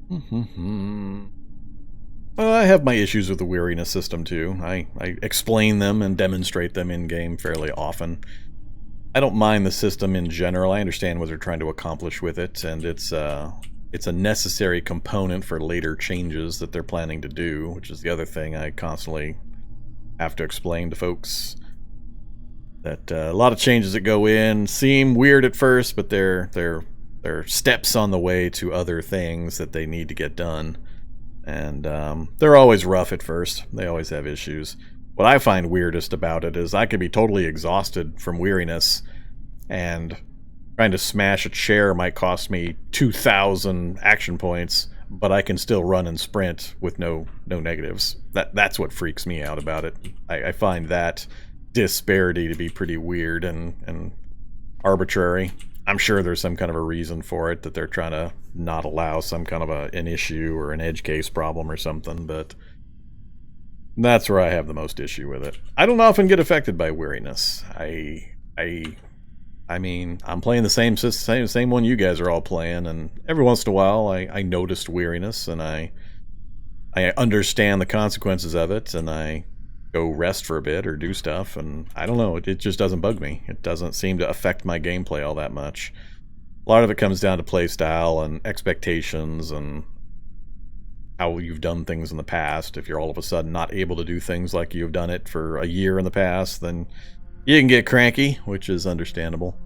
Well, I have my issues with the weariness system too. I explain them and demonstrate them in-game fairly often. I don't mind the system in general. I understand what they're trying to accomplish with it, and it's a necessary component for later changes that they're planning to do, which is the other thing I constantly have to explain to folks. That a lot of changes that go in seem weird at first, but they're steps on the way to other things that they need to get done. And they're always rough at first. They always have issues. What I find weirdest about it is I could be totally exhausted from weariness, and trying to smash a chair might cost me 2,000 action points, but I can still run and sprint with no negatives. That's what freaks me out about it. I find that disparity to be pretty weird and arbitrary. I'm sure there's some kind of a reason for it, that they're trying to not allow some kind of an issue or an edge case problem or something, but that's where I have the most issue with it. I don't often get affected by weariness. I mean, I'm playing the same one you guys are all playing, and every once in a while I noticed weariness, and I understand the consequences of it, and I go rest for a bit or do stuff, and I don't know, it just doesn't bug me. It doesn't seem to affect my gameplay all that much. A lot of it comes down to play style and expectations and how you've done things in the past. If you're all of a sudden not able to do things like you've done it for a year in the past, then you can get cranky, which is understandable.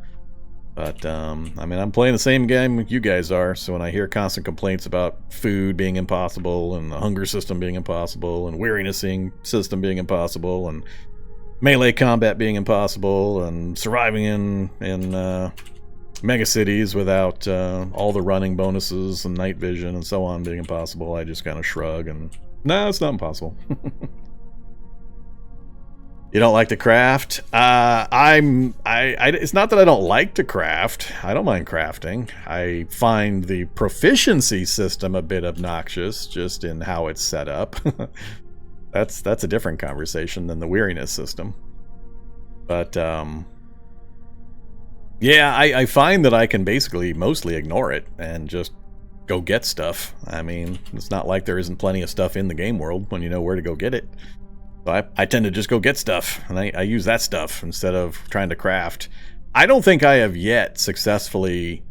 But, I mean, I'm playing the same game you guys are, so when I hear constant complaints about food being impossible, and the hunger system being impossible, and weariness system being impossible, and melee combat being impossible, and surviving in mega cities without all the running bonuses and night vision and so on being impossible, I just kind of shrug and, no, it's not impossible. You don't like to craft? It's not that I don't like to craft. I don't mind crafting. I find the proficiency system a bit obnoxious, just in how it's set up. That's a different conversation than the weariness system. But, yeah, I find that I can basically mostly ignore it and just go get stuff. I mean, it's not like there isn't plenty of stuff in the game world when you know where to go get it. So I tend to just go get stuff, and I use that stuff instead of trying to craft. I don't think I have yet successfully...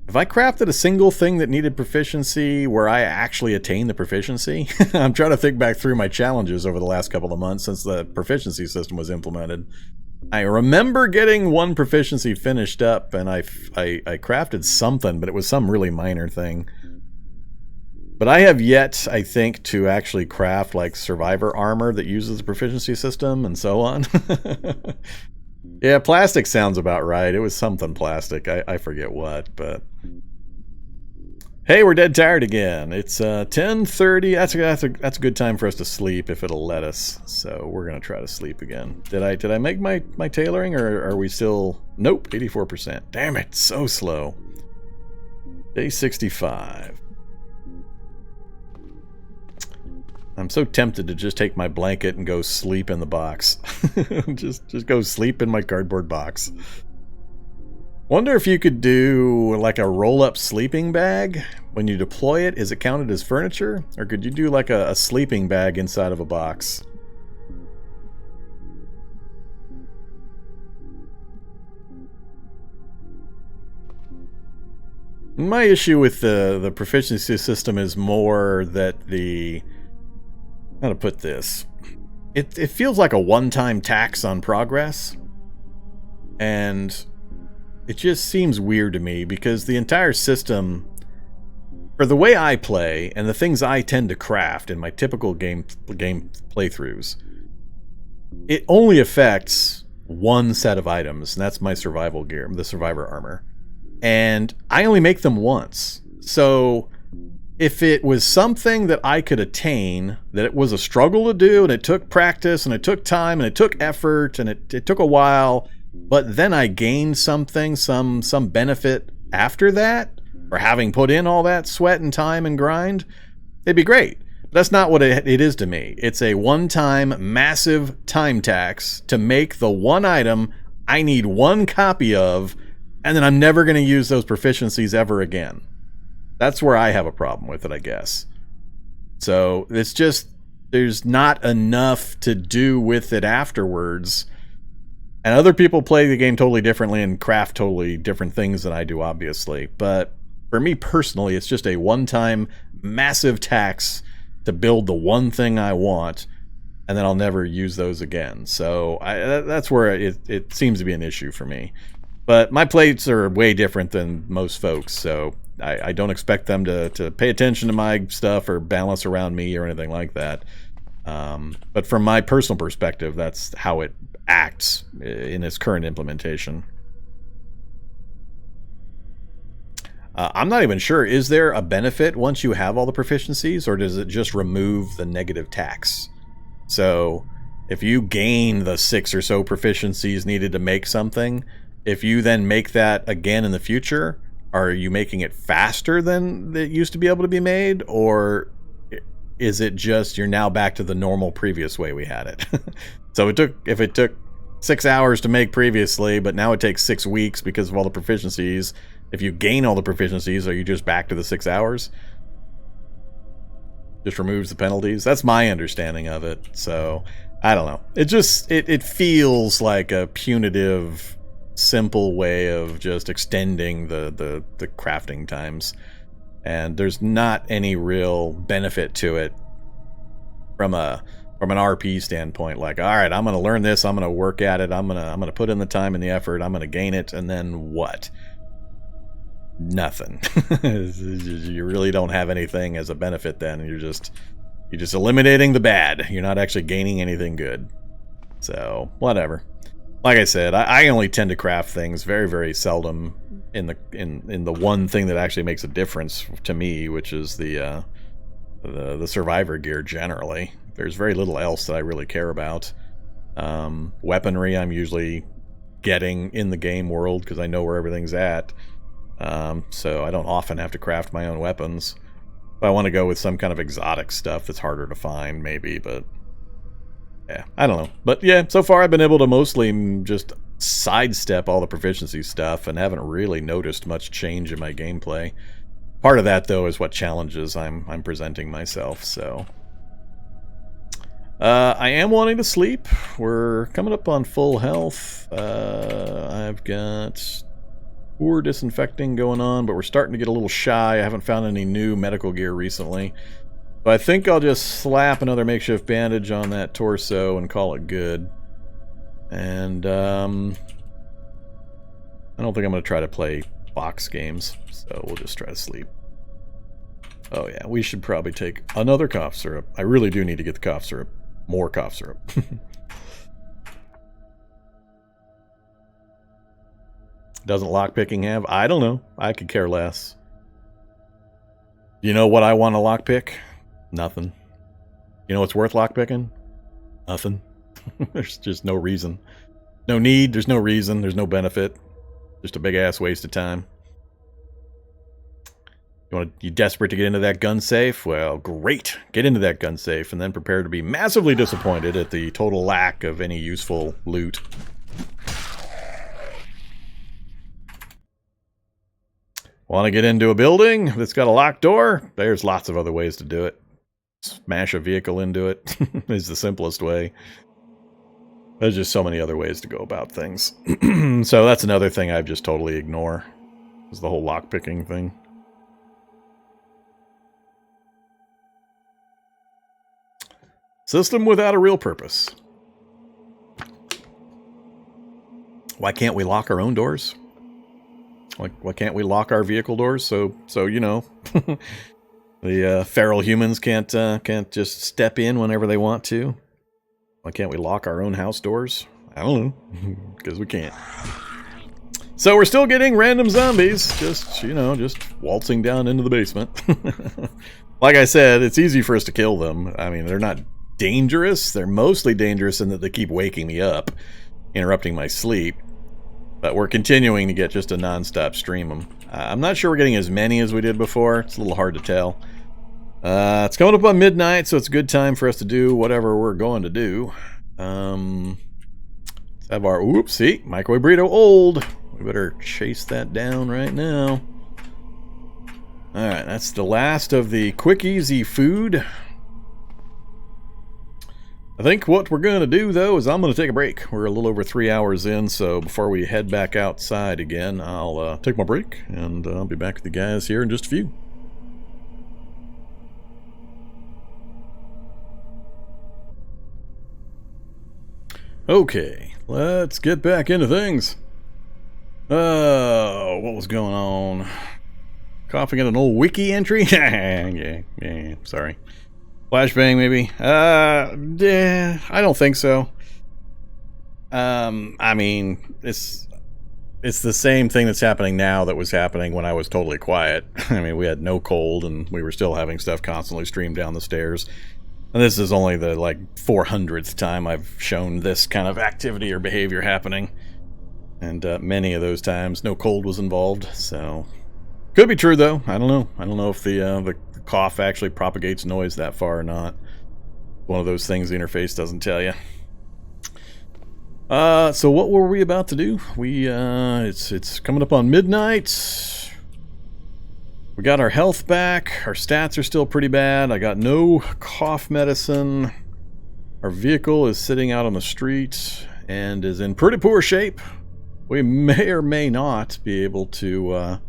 Have I crafted a single thing that needed proficiency where I actually attained the proficiency? I'm trying to think back through my challenges over the last couple of months since the proficiency system was implemented. I remember getting one proficiency finished up, and I crafted something, but it was some really minor thing. But I have yet, I think, to actually craft like survivor armor that uses the proficiency system and so on. Yeah, plastic sounds about right. It was something plastic. I forget what, but... Hey, we're dead tired again. It's 10:30. That's a good time for us to sleep if it'll let us. So we're gonna try to sleep again. Did I make my tailoring, or are we still... Nope, 84%. Damn it, so slow. Day 65. I'm so tempted to just take my blanket and go sleep in the box. just go sleep in my cardboard box. Wonder if you could do like a roll-up sleeping bag. When you deploy it, is it counted as furniture? Or could you do like a sleeping bag inside of a box? My issue with the proficiency system is more that the... How to put this? It feels like a one-time tax on progress. And it just seems weird to me because the entire system, for the way I play and the things I tend to craft in my typical game playthroughs, it only affects one set of items, and that's my survival gear, the survivor armor. And I only make them once. So if it was something that I could attain, that it was a struggle to do, and it took practice, and it took time, and it took effort, and it took a while, but then I gained something, some benefit after that, for having put in all that sweat and time and grind, it'd be great. But that's not what it is to me. It's a one-time, massive time tax to make the one item I need one copy of, and then I'm never going to use those proficiencies ever again. That's where I have a problem with it, I guess. So it's just, there's not enough to do with it afterwards. And other people play the game totally differently and craft totally different things than I do, obviously. But for me personally, it's just a one-time massive tax to build the one thing I want, and then I'll never use those again. So that's where it seems to be an issue for me. But my plates are way different than most folks, so I don't expect them to pay attention to my stuff or balance around me or anything like that. But from my personal perspective, that's how it acts in its current implementation. I'm not even sure, is there a benefit once you have all the proficiencies, or does it just remove the negative tax? So if you gain the 6 or so proficiencies needed to make something, if you then make that again in the future, are you making it faster than it used to be able to be made, or is it just you're now back to the normal previous way we had it? So if it took 6 hours to make previously, but now it takes 6 weeks because of all the proficiencies, if you gain all the proficiencies, are you just back to the 6 hours? Just removes the penalties? That's my understanding of it. So I don't know. It feels like a punitive, simple way of just extending the crafting times. And there's not any real benefit to it from an RP standpoint. Like, all right, I'm going to learn this, I'm going to work at it, I'm going to put in the time and the effort, I'm going to gain it, and then what? Nothing. You really don't have anything as a benefit then. You're just eliminating the bad. You're not actually gaining anything good. So, whatever. Like I said, I only tend to craft things very, very seldom in the one thing that actually makes a difference to me, which is the survivor gear generally. There's very little else that I really care about. Weaponry I'm usually getting in the game world because I know where everything's at. So I don't often have to craft my own weapons. If I want to go with some kind of exotic stuff that's harder to find, maybe, but yeah, I don't know. But yeah, so far I've been able to mostly just sidestep all the proficiency stuff and haven't really noticed much change in my gameplay. Part of that, though, is what challenges I'm presenting myself, so... I am wanting to sleep. We're coming up on full health. I've got poor disinfecting going on, but we're starting to get a little shy. I haven't found any new medical gear recently. But I think I'll just slap another makeshift bandage on that torso and call it good. And I don't think I'm going to try to play box games, so we'll just try to sleep. Oh yeah, we should probably take another cough syrup. I really do need to get the cough syrup. More cough syrup. Doesn't lockpicking have? I don't know. I could care less. You know what I want to lockpick? Nothing. You know what's worth lockpicking? Nothing. There's just no reason. No need, there's no reason, there's no benefit. Just a big ass waste of time. You desperate to get into that gun safe? Well, great. Get into that gun safe and then prepare to be massively disappointed at the total lack of any useful loot. Want to get into a building that's got a locked door? There's lots of other ways to do it. Smash a vehicle into it is the simplest way. There's just so many other ways to go about things. So that's another thing I just totally ignore, is the whole lockpicking thing. System without a real purpose. Why can't we lock our own doors? Why can't we lock our vehicle doors? So you know, the feral humans can't just step in whenever they want to. Why can't we lock our own house doors? I don't know, because we can't. So we're still getting random zombies, just waltzing down into the basement. Like I said, it's easy for us to kill them. I mean, they're not dangerous. They're mostly dangerous in that they keep waking me up, interrupting my sleep. But we're continuing to get just a non-stop stream them. I'm not sure we're getting as many as we did before. It's a little hard to tell. It's coming up on midnight, so it's a good time for us to do whatever we're going to do. Let's have our... Oops, see? Microwave burrito old. We better chase that down right now. Alright, that's the last of the quick, easy food. I think what we're going to do, though, is I'm going to take a break. We're a little over 3 hours in, so before we head back outside again, I'll take my break, and I'll be back with the guys here in just a few. Okay, let's get back into things. What was going on? Coughing at an old wiki entry? yeah, sorry. Flashbang, maybe? I don't think so. I mean, it's the same thing that's happening now that was happening when I was totally quiet. I mean, we had no cold, and we were still having stuff constantly stream down the stairs. And this is only the, 400th time I've shown this kind of activity or behavior happening. And many of those times, no cold was involved, so... Could be true, though. I don't know. I don't know if the cough actually propagates noise that far or not. One of those things the interface doesn't tell you. So what were we about to do? It's coming up on midnight. We got our health back. Our stats are still pretty bad. I got no cough medicine. Our vehicle is sitting out on the street and is in pretty poor shape. We may or may not be able to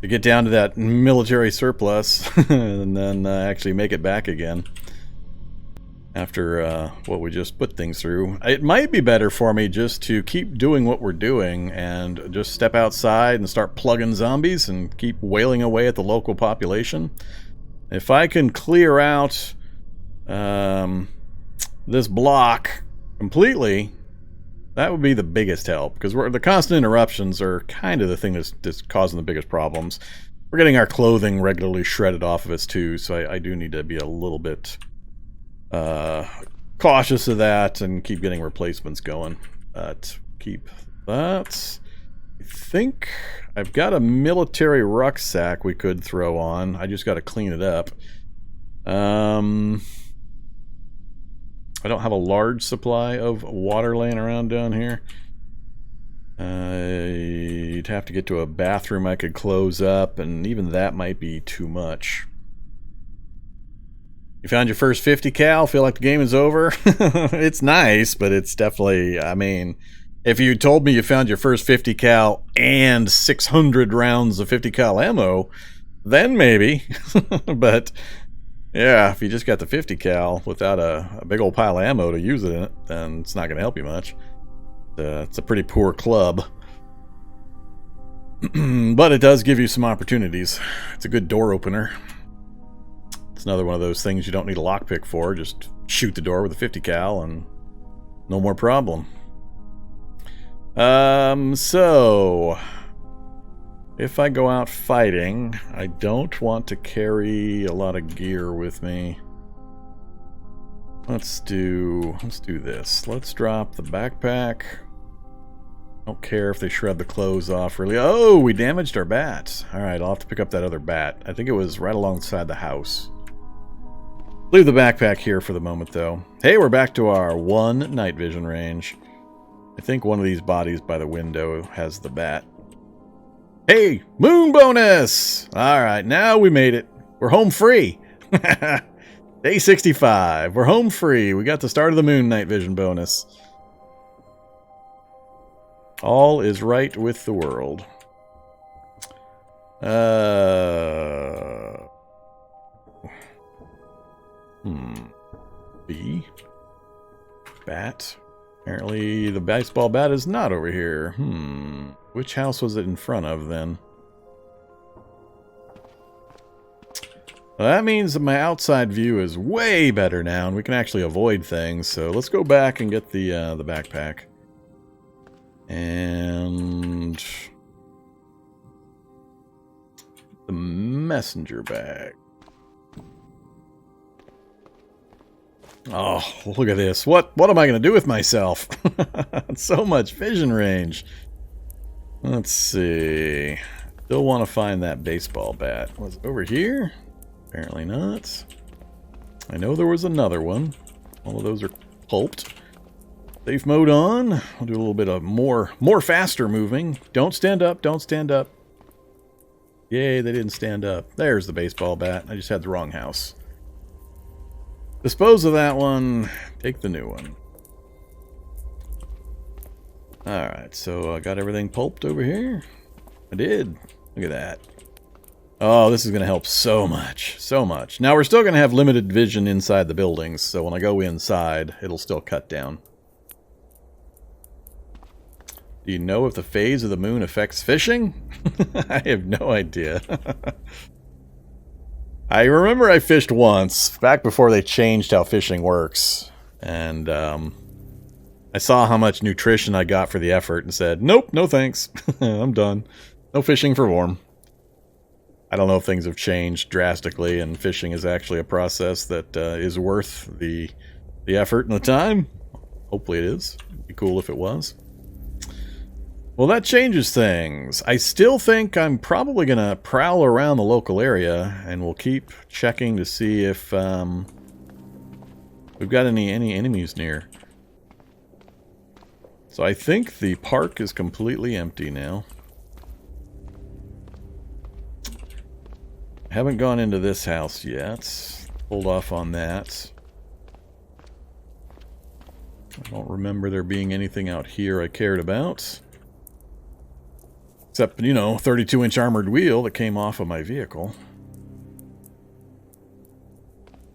get down to that military surplus and then actually make it back again after what we just put things through. It might be better for me just to keep doing what we're doing and just step outside and start plugging zombies and keep wailing away at the local population. If I can clear out this block completely, that would be the biggest help, because the constant interruptions are kind of the thing that's causing the biggest problems. We're getting our clothing regularly shredded off of us too, so I do need to be a little bit cautious of that and keep getting replacements going. But keep that. I think I've got a military rucksack we could throw on. I just got to clean it up. I don't have a large supply of water laying around down here. You'd have to get to a bathroom I could close up, and even that might be too much. You found your first 50 cal? Feel like the game is over? It's nice, but it's definitely, I mean, if you told me you found your first 50 cal and 600 rounds of 50 cal ammo, then maybe. But... yeah, if you just got the 50 cal without a big old pile of ammo to use it in it, then it's not going to help you much. It's a pretty poor club. But it does give you some opportunities. It's a good door opener. It's another one of those things you don't need a lockpick for. Just shoot the door with a 50 cal and no more problem. So... if I go out fighting, I don't want to carry a lot of gear with me. Let's do this. Let's drop the backpack. Don't care if they shred the clothes off, really. Oh, we damaged our bat. Alright, I'll have to pick up that other bat. I think it was right alongside the house. Leave the backpack here for the moment, though. Hey, we're back to our 1 night vision range. I think one of these bodies by the window has the bat. Hey, moon bonus! Alright, now we made it. We're home free. Day 65. We're home free. We got the start of the moon night vision bonus. All is right with the world. B. Bat. Apparently the baseball bat is not over here. Which house was it in front of, then? Well, that means that my outside view is way better now, and we can actually avoid things. So let's go back and get the backpack. And... the messenger bag. Oh, look at this. What am I going to do with myself? So much vision range. Let's see. Still want to find that baseball bat. Was it over here? Apparently not. I know there was another one. All of those are pulped. Safe mode on. I'll do a little bit of more faster moving. Don't stand up. Don't stand up. Yay, they didn't stand up. There's the baseball bat. I just had the wrong house. Dispose of that one. Take the new one. Alright, so I got everything pulped over here. I did. Look at that. Oh, this is going to help so much. So much. Now, we're still going to have limited vision inside the buildings, so when I go inside, it'll still cut down. Do you know if the phase of the moon affects fishing? I have no idea. I remember I fished once, back before they changed how fishing works. And I saw how much nutrition I got for the effort and said, nope, no thanks. I'm done. No fishing for Vorm. I don't know if things have changed drastically and fishing is actually a process that is worth the effort and the time. Hopefully it is. It'd be cool if it was. Well, that changes things. I still think I'm probably going to prowl around the local area, and we'll keep checking to see if we've got any enemies near. So I think the park is completely empty now. I haven't gone into this house yet. Hold off on that. I don't remember there being anything out here I cared about. Except, you know, 32-inch armored wheel that came off of my vehicle.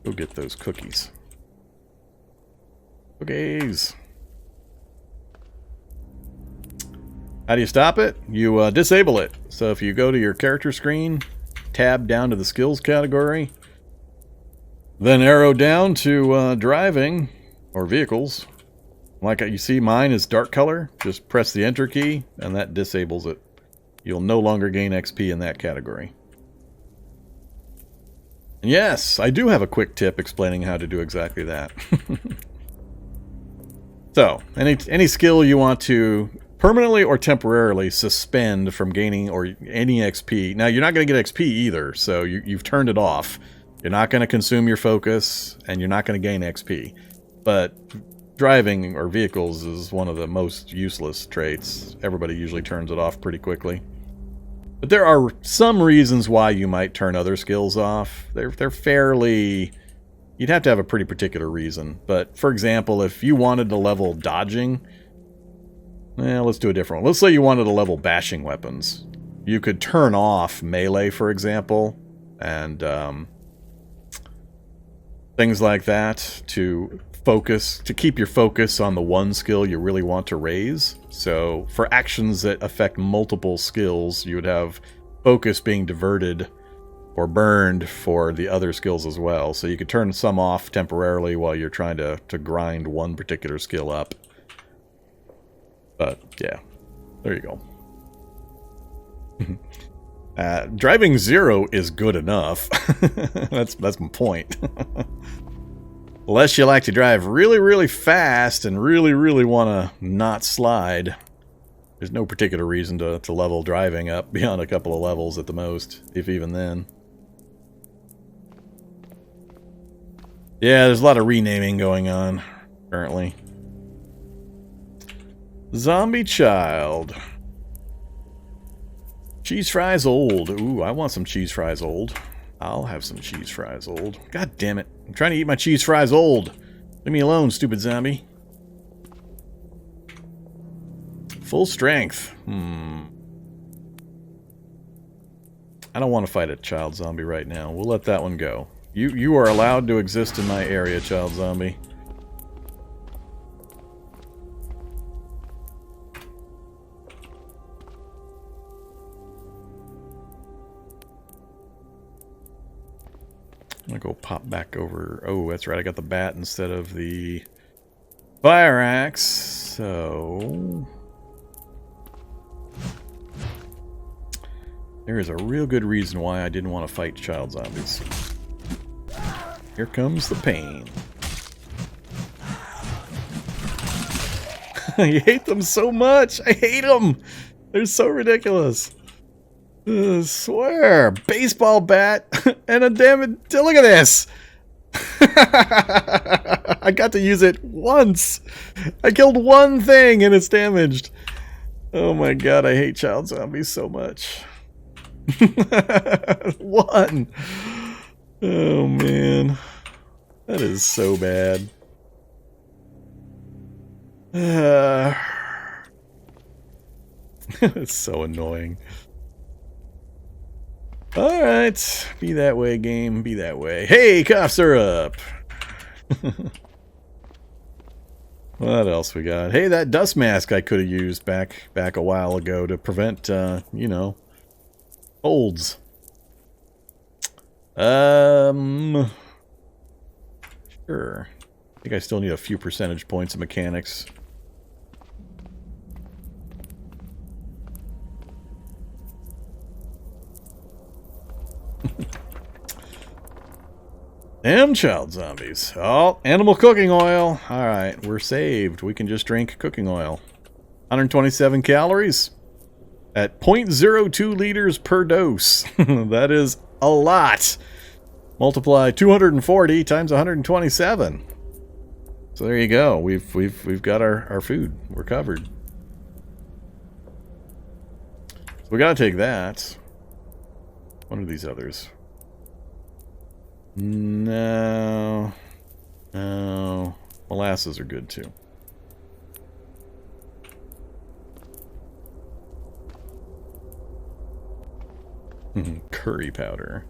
Go get those cookies. Cookies! How do you stop it? You disable it. So if you go to your character screen, tab down to the skills category, then arrow down to driving or vehicles. Like you see, mine is dark color. Just press the enter key and that disables it. You'll no longer gain XP in that category. And yes, I do have a quick tip explaining how to do exactly that. So, any skill you want to permanently or temporarily suspend from gaining or any XP. Now, you're not going to get XP either, so you've turned it off. You're not going to consume your focus, and you're not going to gain XP. But driving or vehicles is one of the most useless traits. Everybody usually turns it off pretty quickly. But there are some reasons why you might turn other skills off. They're fairly... You'd have to have a pretty particular reason. But, for example, if you wanted to level dodging... let's do a different one. Let's say you wanted to level bashing weapons. You could turn off melee, for example, and things like that to focus, to keep your focus on the one skill you really want to raise. So for actions that affect multiple skills, you would have focus being diverted or burned for the other skills as well. So you could turn some off temporarily while you're trying to grind one particular skill up. But yeah, there you go. Driving 0 is good enough. that's my point. Unless you like to drive really, really fast and really, really want to not slide, there's no particular reason to level driving up beyond a couple of levels at the most, if even then. Yeah, there's a lot of renaming going on currently. Zombie child. Cheese fries old. Ooh, I want some cheese fries old. I'll have some cheese fries old. God damn it. I'm trying to eat my cheese fries old. Leave me alone, stupid zombie. Full strength. I don't want to fight a child zombie right now. We'll let that one go. You are allowed to exist in my area, child zombie. I'm gonna go pop back over. Oh, that's right. I got the bat instead of the fire axe. So there is a real good reason why I didn't want to fight child zombies. Here comes the pain. I hate them so much. I hate them. They're so ridiculous. I swear, baseball bat and a damn it. Look at this. I got to use it once. I killed one thing and it's damaged. Oh my god, I hate child zombies so much. One. Oh, man. That is so bad. It's so annoying. Alright. Be that way, game. Be that way. Hey, cough syrup! What else we got? Hey, that dust mask I could have used back a while ago to prevent, you know, colds. Sure. I think I still need a few percentage points of mechanics. Damn child zombies. Oh, animal cooking oil. Alright, we're saved. We can just drink cooking oil. 127 calories at 0.02 liters per dose. That is a lot. Multiply 240 times 127. So there you go. We've got our food. We're covered. So we gotta take that. What are these others? No. No. Molasses are good too. Curry powder.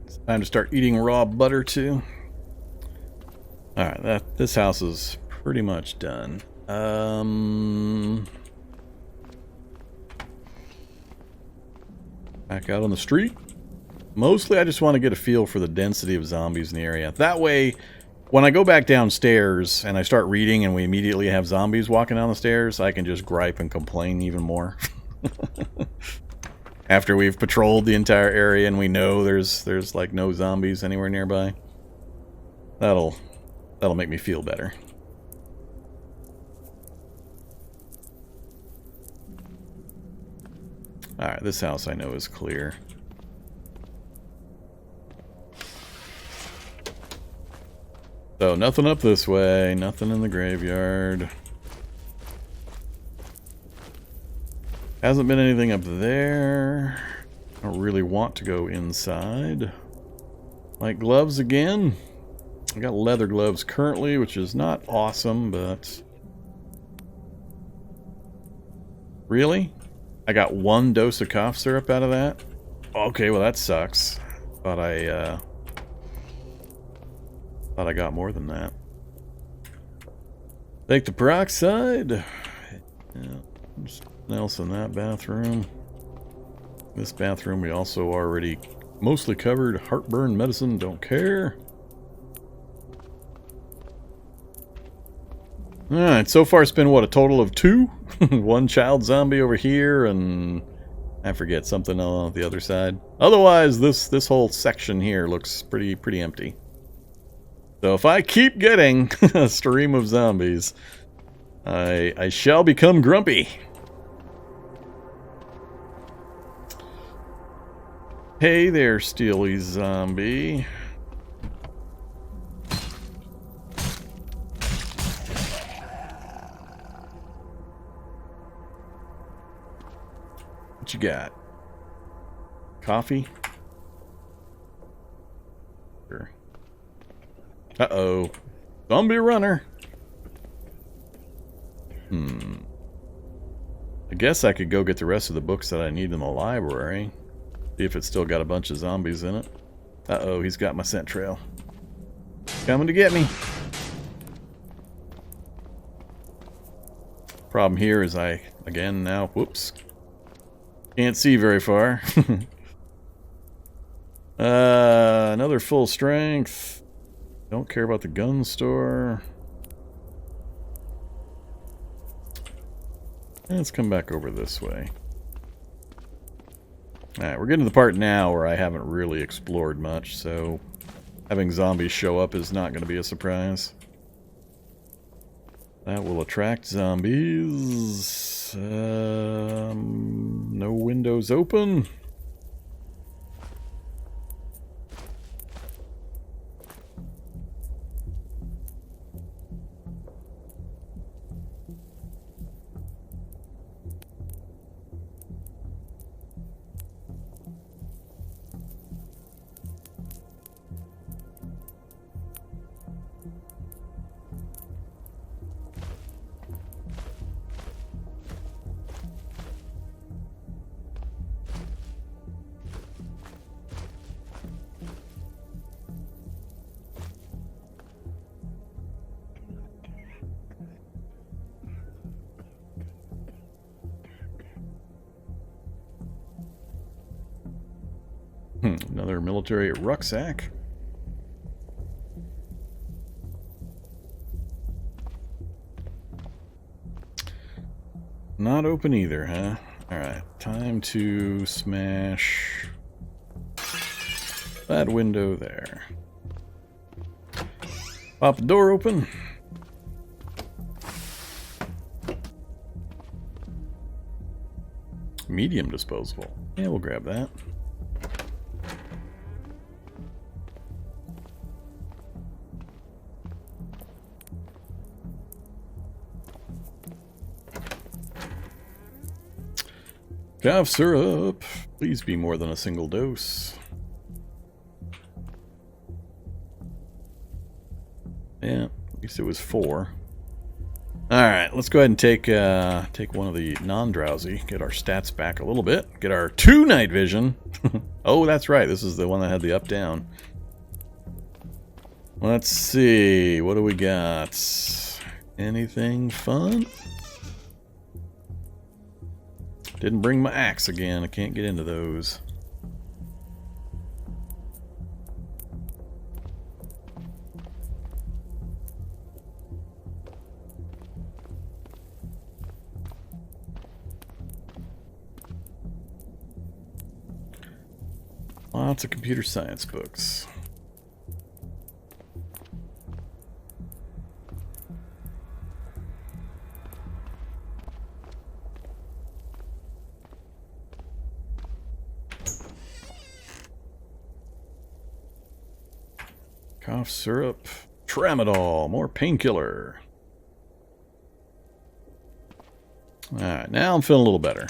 It's time to start eating raw butter too. Alright, this house is pretty much done. Back out on the street. Mostly I just want to get a feel for the density of zombies in the area. That way, when I go back downstairs and I start reading and we immediately have zombies walking down the stairs, I can just gripe and complain even more. After we've patrolled the entire area and we know there's like no zombies anywhere nearby. That'll make me feel better. Alright, this house I know is clear. So, nothing up this way, nothing in the graveyard. Hasn't been anything up there. I don't really want to go inside. Like gloves again. I got leather gloves currently, which is not awesome, but... Really? I got 1 dose of cough syrup out of that? Okay, well that sucks. Thought I got more than that. Take the peroxide. Yeah. Something else in that bathroom. This bathroom we also already mostly covered. Heartburn medicine, don't care. Alright, so far it's been what, a total of 2? 1 child zombie over here and I forget something on the other side. Otherwise this whole section here looks pretty empty. So if I keep getting a stream of zombies, I shall become grumpy. Hey there, Steely Zombie. What you got? Coffee? Sure. Uh-oh. Zombie runner. I guess I could go get the rest of the books that I need in the library. See if it's still got a bunch of zombies in it. Uh-oh, he's got my scent trail. Coming to get me. Problem here is I, again, now, whoops. Can't see very far. Another full strength. Don't care about the gun store. Let's come back over this way. Alright, we're getting to the part now where I haven't really explored much, so having zombies show up is not going to be a surprise. That will attract zombies. No windows open. Another military rucksack. Not open either, huh? Alright, time to smash that window there. Pop the door open. Medium disposable. Yeah, we'll grab that. Cough syrup. Please be more than a single dose. Yeah, at least it was 4. Alright, let's go ahead and take one of the non-drowsy. Get our stats back a little bit. Get our 2 night vision. Oh, that's right. This is the one that had the up-down. Let's see. What do we got? Anything fun? Didn't bring my axe again. I can't get into those. Lots of computer science books. Cough syrup, tramadol, more painkiller. Alright, now I'm feeling a little better.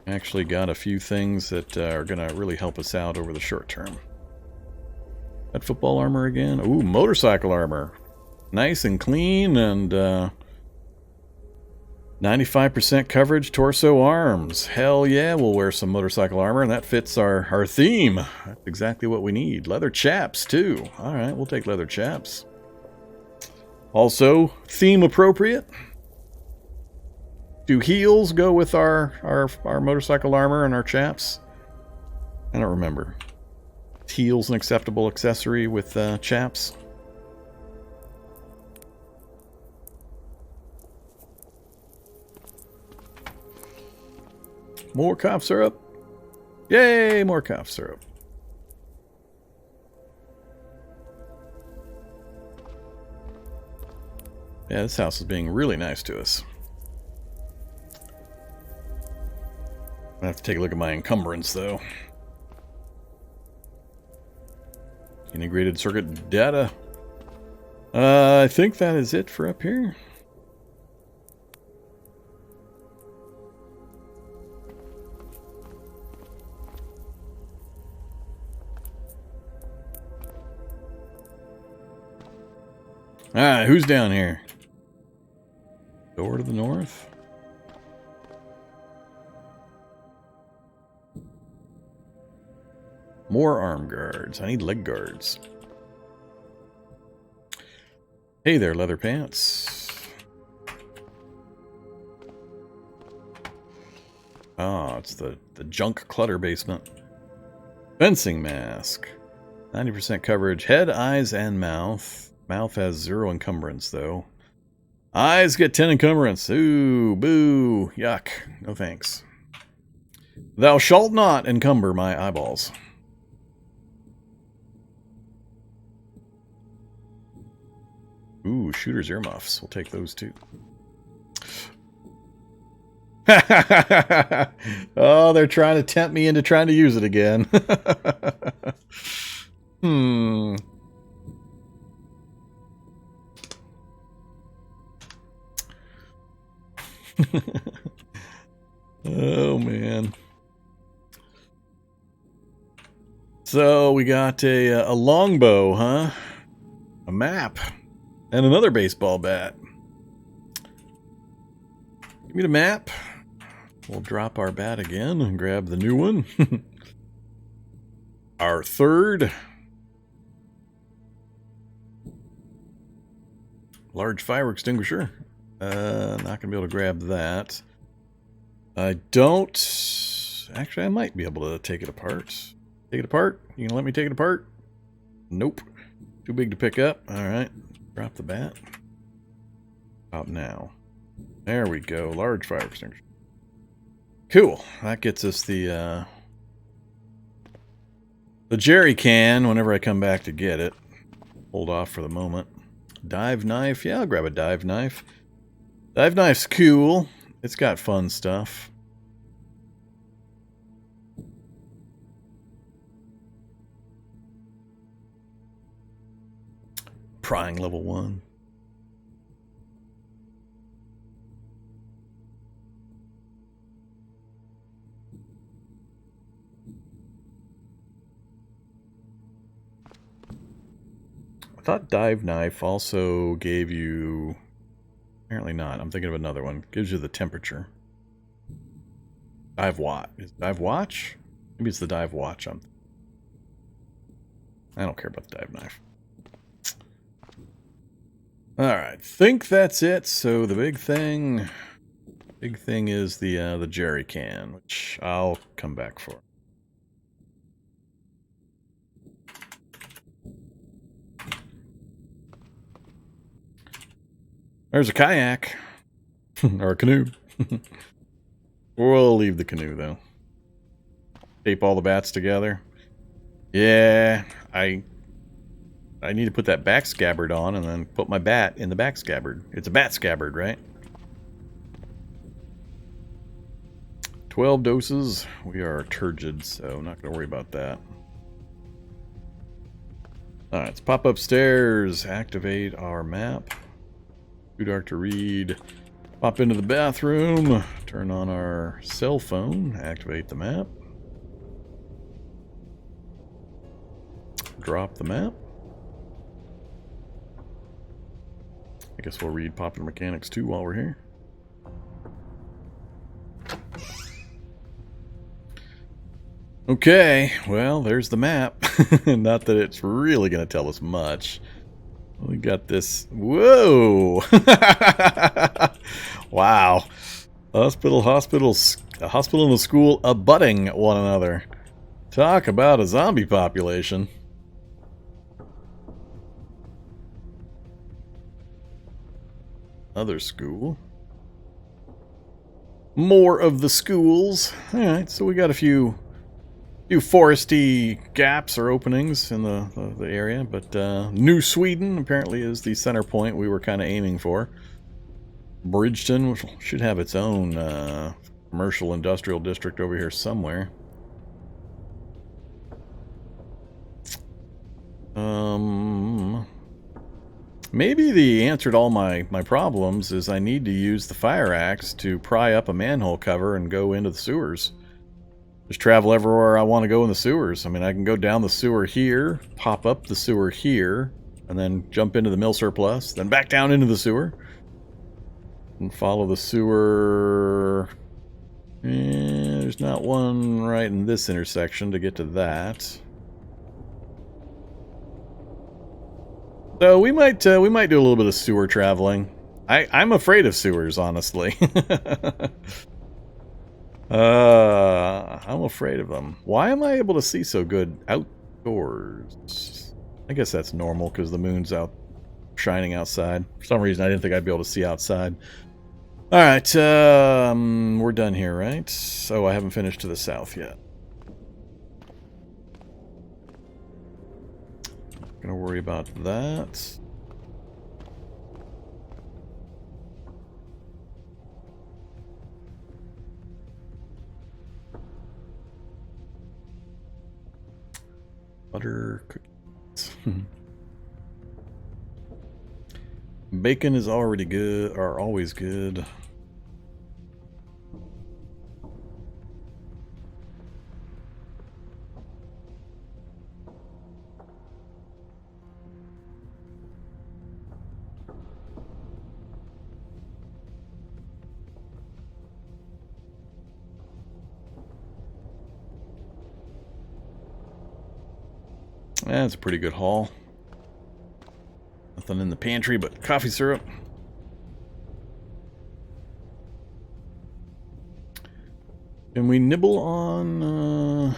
Actually got a few things that are going to really help us out over the short term. That football armor again. Ooh, motorcycle armor. Nice and clean and 95% coverage, torso, arms. Hell yeah, we'll wear some motorcycle armor, and that fits our theme. That's exactly what we need. Leather chaps, too. Alright, we'll take leather chaps. Also, theme appropriate. Do heels go with our motorcycle armor and our chaps? I don't remember. Is heels an acceptable accessory with chaps? More cough syrup. Yay, more cough syrup. Yeah, this house is being really nice to us. I have to take a look at my encumbrance, though. Integrated circuit data. I think that is it for up here. Alright, who's down here? Door to the north? More arm guards. I need leg guards. Hey there, leather pants. Oh, it's the junk clutter basement. Fencing mask. 90% coverage. Head, eyes, and mouth. Mouth has 0 encumbrance, though. Eyes get 10 encumbrance. Ooh, boo, yuck. No thanks. Thou shalt not encumber my eyeballs. Ooh, shooter's earmuffs. We'll take those too. Oh, they're trying to tempt me into trying to use it again. Hmm. Oh, man. So we got a longbow, huh? A map. And another baseball bat. Give me the map. We'll drop our bat again and grab the new one. Our third. Large fire extinguisher. Not going to be able to grab that. I don't... Actually, I might be able to take it apart. Take it apart? You can let me take it apart? Nope. Too big to pick up. Alright. Drop the bat. Out now. There we go. Large fire extinguisher. Cool. That gets us the jerry can whenever I come back to get it. Hold off for the moment. Dive knife. Yeah, I'll grab a dive knife. Dive knife's cool. It's got fun stuff. Prying level 1. I thought dive knife also gave you... Apparently not. I'm thinking of another one. Gives you the temperature. Dive watch. Is it dive watch? Maybe it's the dive watch. I don't care about the dive knife. Alright, think that's it. So the big thing is the jerry can, which I'll come back for. There's a kayak. Or a canoe. We'll leave the canoe, though. Tape all the bats together. Yeah, I need to put that back scabbard on and then put my bat in the back scabbard. It's a bat scabbard, right? 12 doses. We are turgid, so not going to worry about that. Alright, let's pop upstairs. Activate our map. Too dark to read. Pop into the bathroom. Turn on our cell phone. Activate the map. Drop the map. I guess we'll read Popular Mechanics 2 while we're here. Okay, well, there's the map. Not that it's really going to tell us much. We got this. Whoa! Wow. A hospital and a school abutting one another. Talk about a zombie population. Other school. More of the schools. Alright, so we got a few foresty gaps or openings in the area, but New Sweden apparently is the center point we were kind of aiming for. Bridgeton, which should have its own commercial industrial district over here somewhere. Maybe the answer to all my problems is I need to use the fire axe to pry up a manhole cover and go into the sewers. Just travel everywhere I want to go in the sewers. I mean, I can go down the sewer here, pop up the sewer here, and then jump into the mill surplus, then back down into the sewer. And follow the sewer. There's not one right in this intersection to get to that. So we might do a little bit of sewer traveling. I'm afraid of sewers, honestly. I'm afraid of them. Why am I able to see so good outdoors? I guess that's normal because the moon's out shining outside. For some reason, I didn't think I'd be able to see outside. Alright, we're done here, right? So I haven't finished to the south yet. Gonna worry about that. Butter cookies. Bacon is already good, or always good. That's a pretty good haul. Nothing in the pantry but coffee syrup. Can we nibble on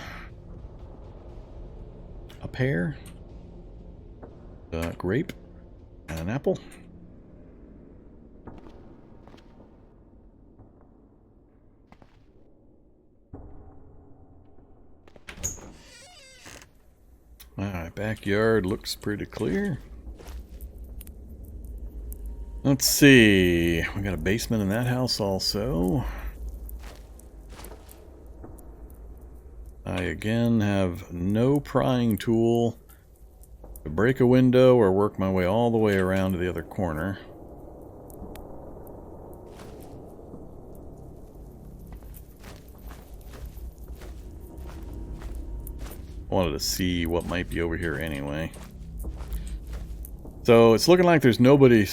a pear, a grape, and an apple? Alright, backyard looks pretty clear. Let's see. We got a basement in that house also. I again have no prying tool to break a window or work my way all the way around to the other corner. Wanted to see what might be over here anyway. So it's looking like there's nobody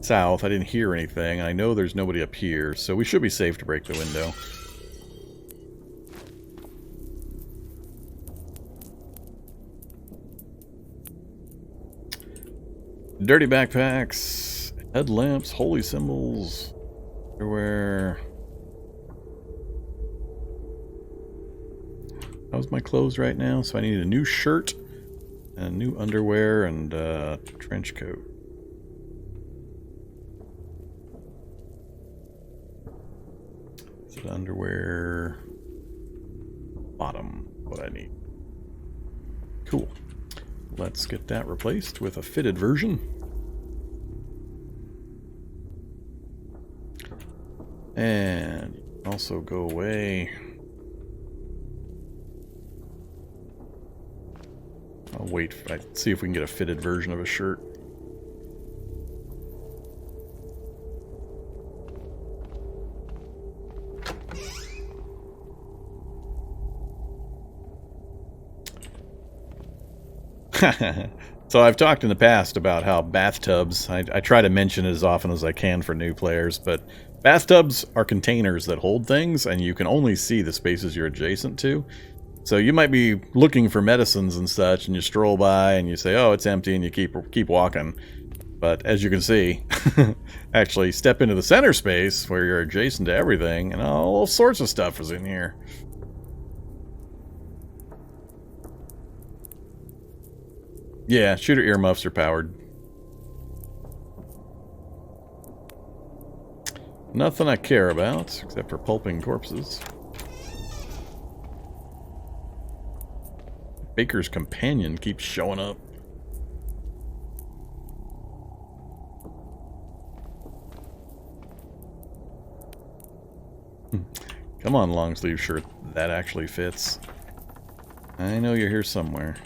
south. I didn't hear anything. I know there's nobody up here, so we should be safe to break the window. Dirty backpacks, headlamps, holy symbols, everywhere. How's my clothes right now? So I need a new shirt, and new underwear, and a trench coat. Is it underwear? Bottom, what I need. Cool. Let's get that replaced with a fitted version. And you can also go away. I'll wait, see if we can get a fitted version of a shirt. So I've talked in the past about how bathtubs, I try to mention it as often as I can for new players, but bathtubs are containers that hold things, and you can only see the spaces you're adjacent to. So you might be looking for medicines and such, and you stroll by and you say, oh, it's empty, and you keep walking. But as you can see, actually step into the center space where you're adjacent to everything, and all sorts of stuff is in here. Yeah, shooter earmuffs are powered. Nothing I care about, except for pulping corpses. Baker's companion keeps showing up. Come on, long sleeve shirt. That actually fits. I know you're here somewhere.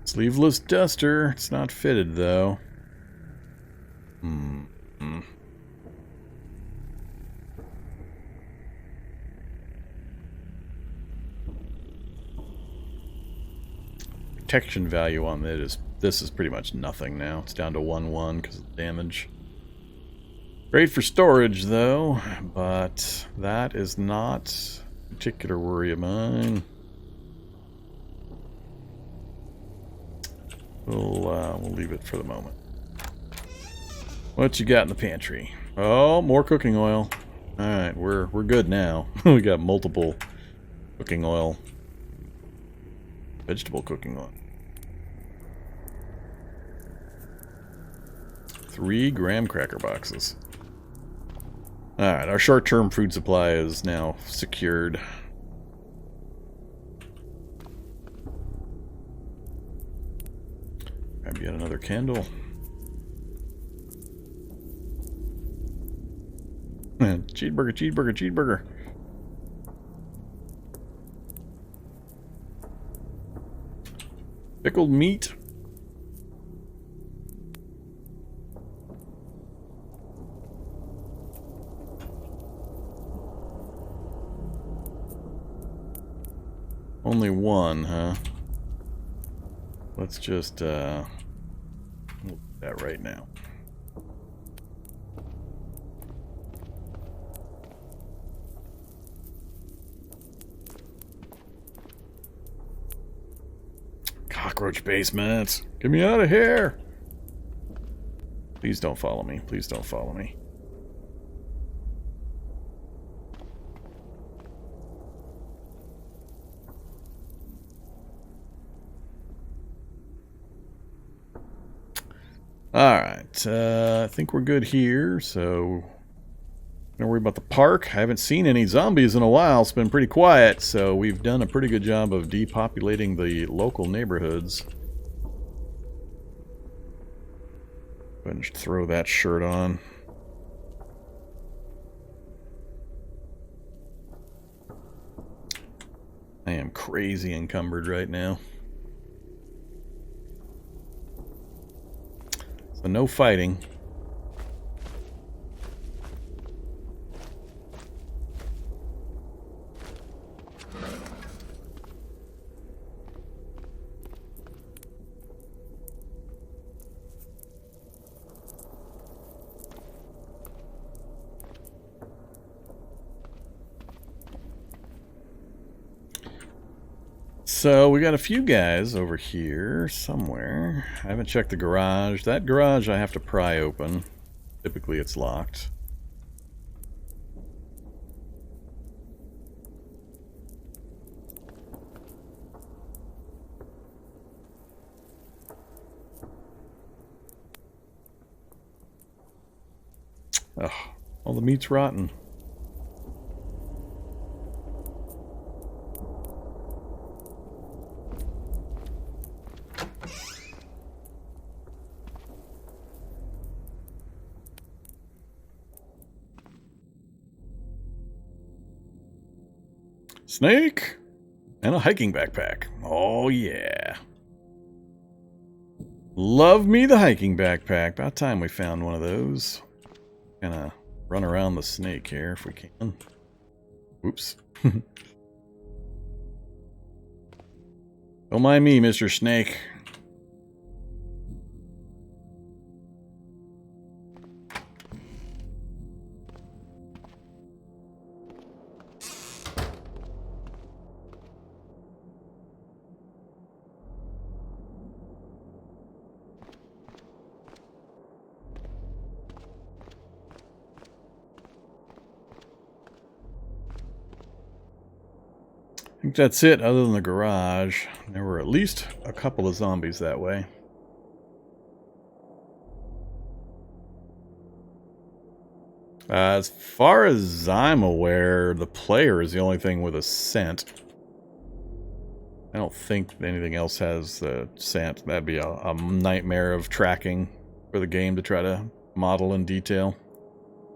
Sleeveless duster. It's not fitted, though. Protection value on this is pretty much nothing now. It's down to 1-1 because of the damage. Great for storage, though, but that is not a particular worry of mine. We'll leave it for the moment. What you got in the pantry? Oh, more cooking oil. All right, we're good now. We got multiple cooking oil, vegetable cooking oil. 3 graham cracker boxes. All right, our short-term food supply is now secured. Grab yet another candle. Cheeseburger, cheeseburger, cheeseburger. Pickled meat. Only one, huh? Let's just, we'll do that right now. Cockroach basement! Get me out of here! Please don't follow me. Please don't follow me. Alright, I think we're good here, so don't worry about the park. I haven't seen any zombies in a while. It's been pretty quiet, so we've done a pretty good job of depopulating the local neighborhoods. Go ahead and throw that shirt on. I am crazy encumbered right now. So no fighting. So we got a few guys over here somewhere. I haven't checked the garage. That garage I have to pry open. Typically it's locked. Oh, all the meat's rotten. Snake! And a hiking backpack. Oh, yeah. Love me the hiking backpack. About time we found one of those. Gonna run around the snake here if we can. Oops. Don't mind me, Mr. Snake. I think that's it, other than the garage. There were at least a couple of zombies that way. As far as I'm aware, the player is the only thing with a scent. I don't think anything else has the scent. That'd be a nightmare of tracking for the game to try to model in detail.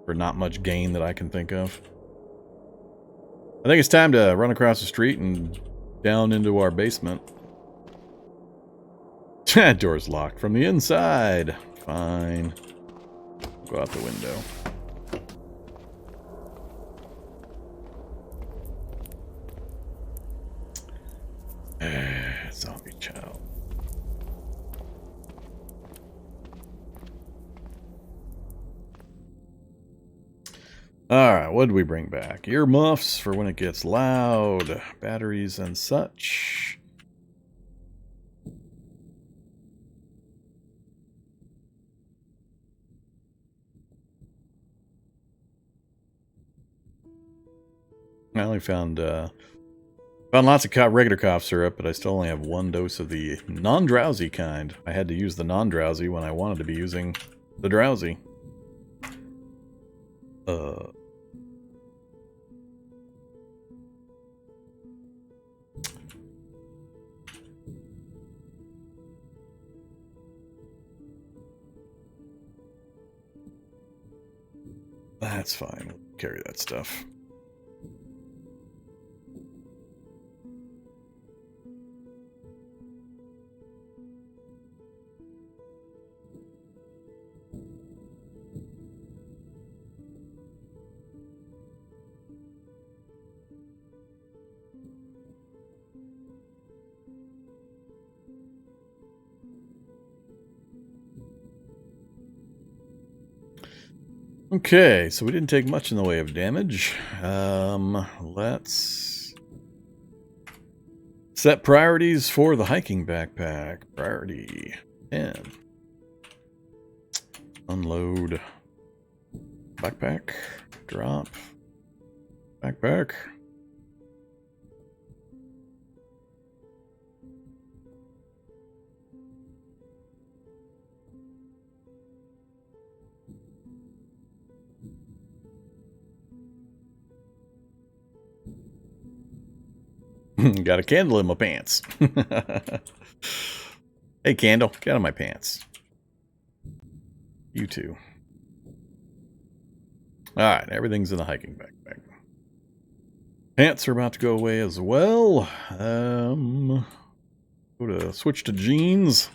For not much gain that I can think of. I think it's time to run across the street and down into our basement. Door's locked from the inside. Fine. Go out the window. Zombie child. Alright, what did we bring back? Earmuffs for when it gets loud. Batteries and such. I only found lots of regular cough syrup, but I still only have one dose of the non-drowsy kind. I had to use the non-drowsy when I wanted to be using the drowsy. That's fine. We'll carry that stuff. Okay, so we didn't take much in the way of damage. Let's set priorities for the hiking backpack. Priority 10. Unload. Backpack. Drop. Backpack. Got a candle in my pants. Hey, candle, get out of my pants. You too. Alright, everything's in the hiking backpack. Pants are about to go away as well. Go to switch to jeans.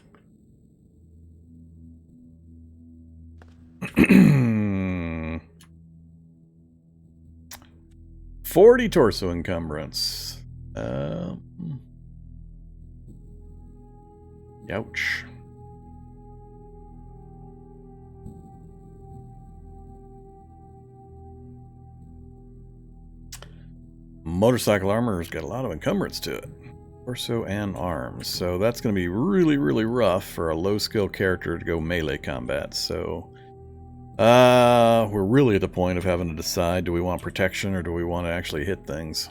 40 torso encumbrance. Ouch. Motorcycle armor's got a lot of encumbrance to it. Torso and arms. So that's going to be really, really rough for a low skill character to go melee combat. So we're really at the point of having to decide, do we want protection or do we want to actually hit things?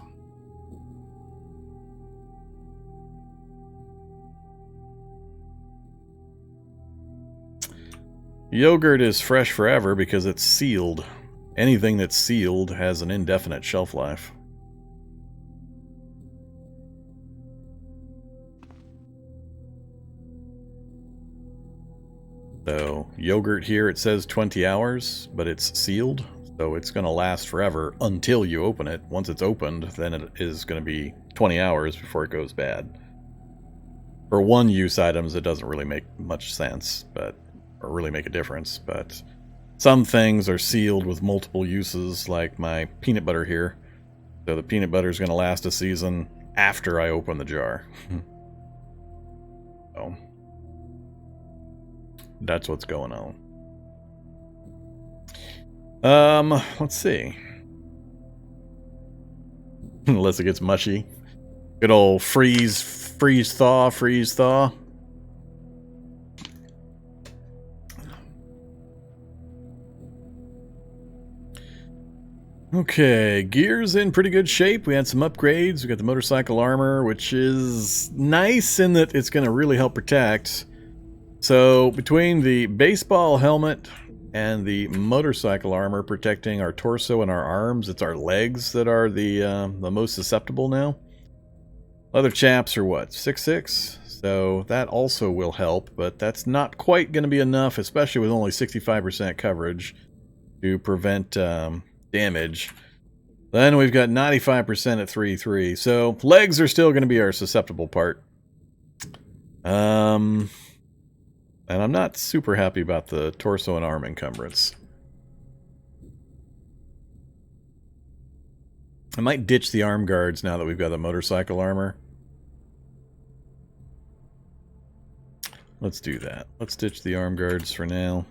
Yogurt is fresh forever because it's sealed. Anything that's sealed has an indefinite shelf life. So, yogurt here, it says 20 hours, but it's sealed. So it's going to last forever until you open it. Once it's opened, then it is going to be 20 hours before it goes bad. For one-use items, it doesn't really make much sense, but... or really make a difference, but some things are sealed with multiple uses, like my peanut butter here. So the peanut butter is going to last a season after I open the jar. So that's what's going on. Let's see. Unless it gets mushy. Good old freeze, thaw. Okay, gear's in pretty good shape. We had some upgrades. We got the motorcycle armor, which is nice in that it's going to really help protect. So between the baseball helmet and the motorcycle armor protecting our torso and our arms, it's our legs that are the most susceptible now. Leather chaps are what, 6'6"? So that also will help, but that's not quite going to be enough, especially with only 65% coverage to prevent... damage. Then we've got 95% at 3-3. So legs are still going to be our susceptible part. And I'm not super happy about the torso and arm encumbrance. I might ditch the arm guards now that we've got the motorcycle armor. Let's do that. Let's ditch the arm guards for now.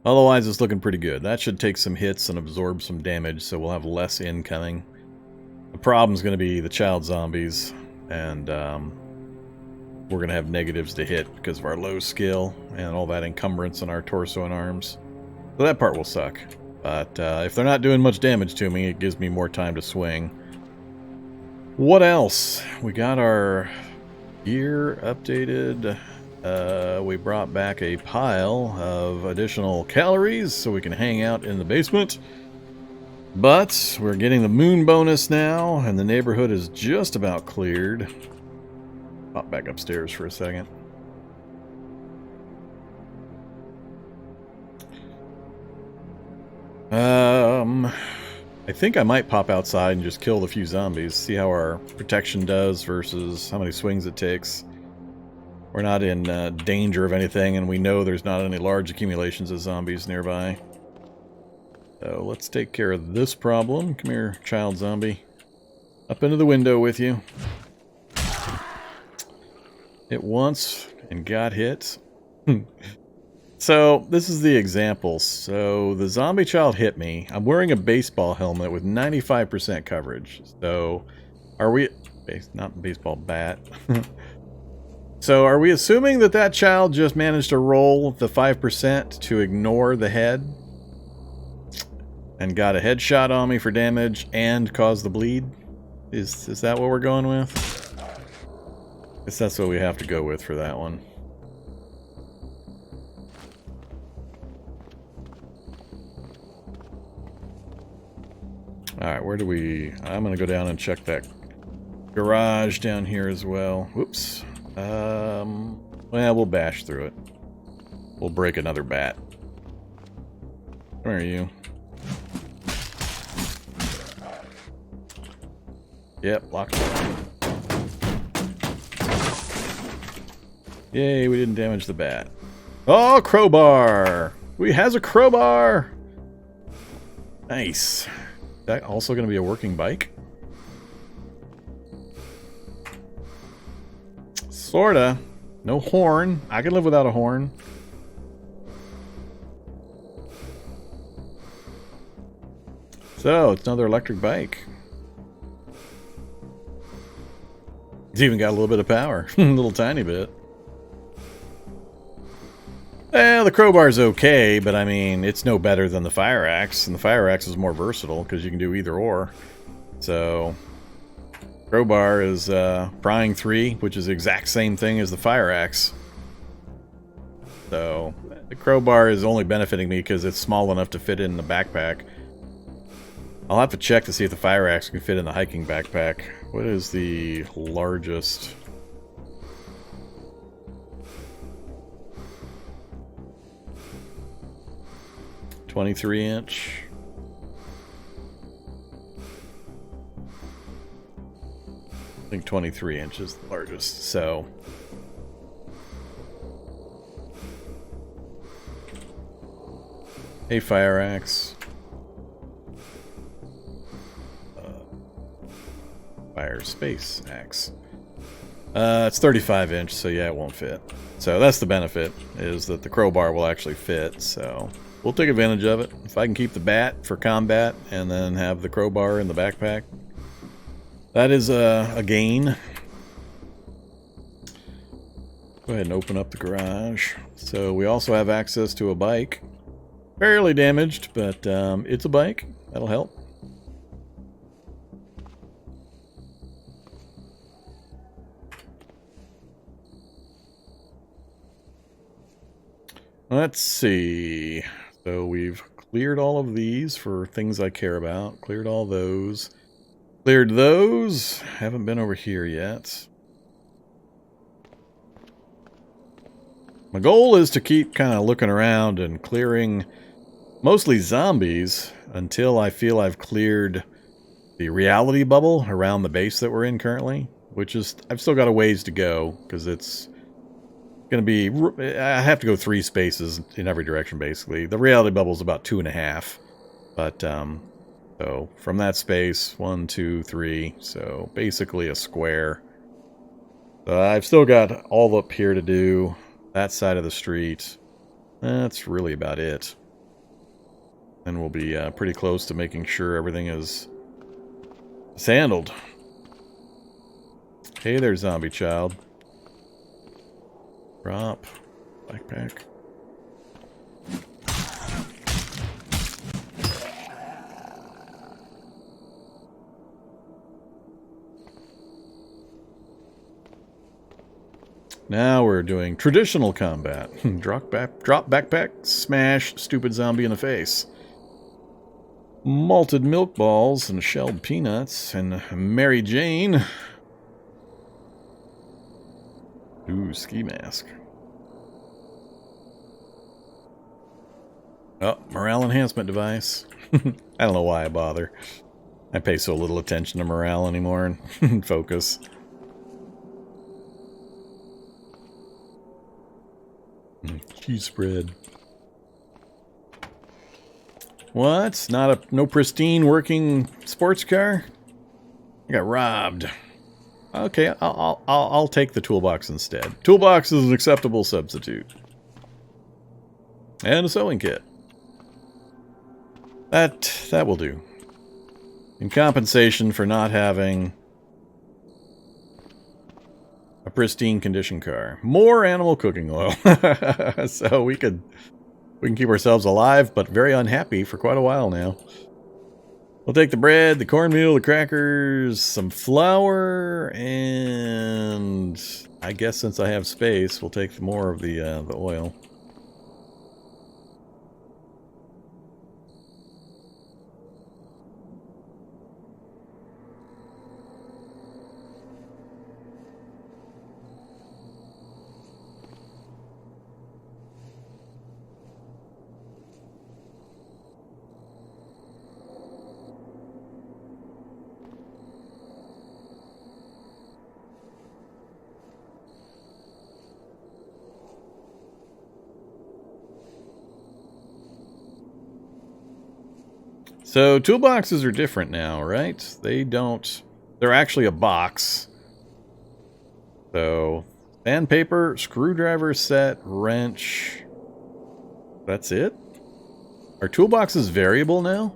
Otherwise, it's looking pretty good. That should take some hits and absorb some damage, so we'll have less incoming. The problem's going to be the child zombies, and we're going to have negatives to hit because of our low skill and all that encumbrance in our torso and arms. So that part will suck. But if they're not doing much damage to me, it gives me more time to swing. What else? We got our gear updated. We brought back a pile of additional calories so we can hang out in the basement. But we're getting the moon bonus now, and the neighborhood is just about cleared. Pop back upstairs for a second. I think I might pop outside and just kill the few zombies, see how our protection does versus how many swings it takes. We're not in danger of anything, and we know there's not any large accumulations of zombies nearby. So let's take care of this problem. Come here, child zombie. Up into the window with you. Hit once and got hit. So this is the example. So the zombie child hit me. I'm wearing a baseball helmet with 95% coverage. So are we... not baseball bat. So are we assuming that that child just managed to roll the 5% to ignore the head? And got a headshot on me for damage and caused the bleed? Is that what we're going with? I guess that's what we have to go with for that one. Alright, where do we... I'm going to go down and check that garage down here as well. Whoops. Well, we'll bash through it. We'll break another bat. Where are you? Yep, locked. Yay, we didn't damage the bat. Oh, crowbar! We has a crowbar! Nice. Is that also going to be a working bike? Sorta. No horn. I can live without a horn. So, it's another electric bike. It's even got a little bit of power. A little tiny bit. The crowbar's okay, but I mean, it's no better than the fire axe, and the fire axe is more versatile because you can do either or. So, crowbar is prying 3, which is the exact same thing as the fire axe. So, the crowbar is only benefiting me because it's small enough to fit in the backpack. I'll have to check to see if the fire axe can fit in the hiking backpack. What is the largest? .23-inch. I think 23 inches is the largest, so... Hey, fire axe. Fire space axe. It's 35 inch, so yeah, it won't fit. So that's the benefit, is that the crowbar will actually fit, so we'll take advantage of it. If I can keep the bat for combat and then have the crowbar in the backpack, that is a gain. Go ahead and open up the garage. So we also have access to a bike. Fairly damaged, but it's a bike. That'll help. Let's see. So we've cleared all of these for things I care about. Cleared all those. Cleared those. Haven't been over here yet. My goal is to keep kind of looking around and clearing mostly zombies until I feel I've cleared the reality bubble around the base that we're in currently, which is, I've still got a ways to go because it's going to be, I have to go 3 spaces in every direction basically. The reality bubble is about 2.5, but so from that space, 1, 2, 3, so basically a square. I've still got all up here to do, that side of the street. That's really about it. And we'll be pretty close to making sure everything is handled. Hey there, zombie child. Drop. Backpack. Now we're doing traditional combat. Drop backpack, smash stupid zombie in the face. Malted milk balls and shelled peanuts and Mary Jane. Ooh, ski mask. Oh, morale enhancement device. I don't know why I bother. I pay so little attention to morale anymore and focus. Cheese spread. What? No pristine working sports car? I got robbed. Okay, I'll take the toolbox instead. Toolbox is an acceptable substitute. And a sewing kit. That will do. In compensation for not having a pristine condition car. More animal cooking oil. So we can keep ourselves alive, but very unhappy for quite a while now. We'll take the bread, the cornmeal, the crackers, some flour, and I guess since I have space, we'll take more of the oil. So toolboxes are different now, right? They're actually a box. So sandpaper, screwdriver set, wrench. That's it? Are toolboxes variable now?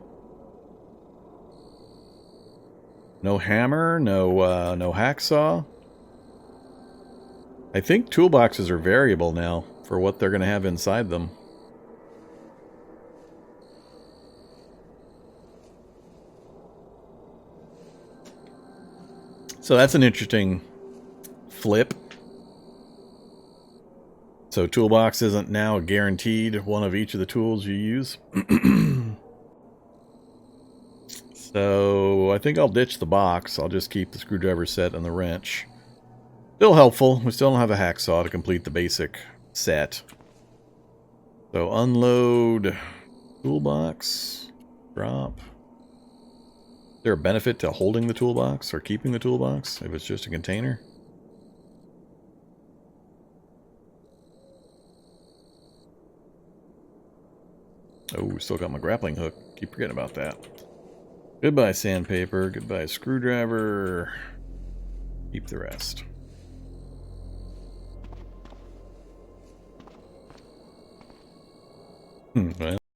No hammer, no hacksaw. I think toolboxes are variable now for what they're going to have inside them. So that's an interesting flip. So toolbox isn't now guaranteed one of each of the tools you use. So I think I'll ditch the box. I'll just keep the screwdriver set and the wrench. Still helpful. We still don't have a hacksaw to complete the basic set. So unload toolbox, drop. Is there a benefit to holding the toolbox or keeping the toolbox if it's just a container? Oh, we still got my grappling hook. Keep forgetting about that. Goodbye sandpaper, goodbye screwdriver. Keep the rest. Well.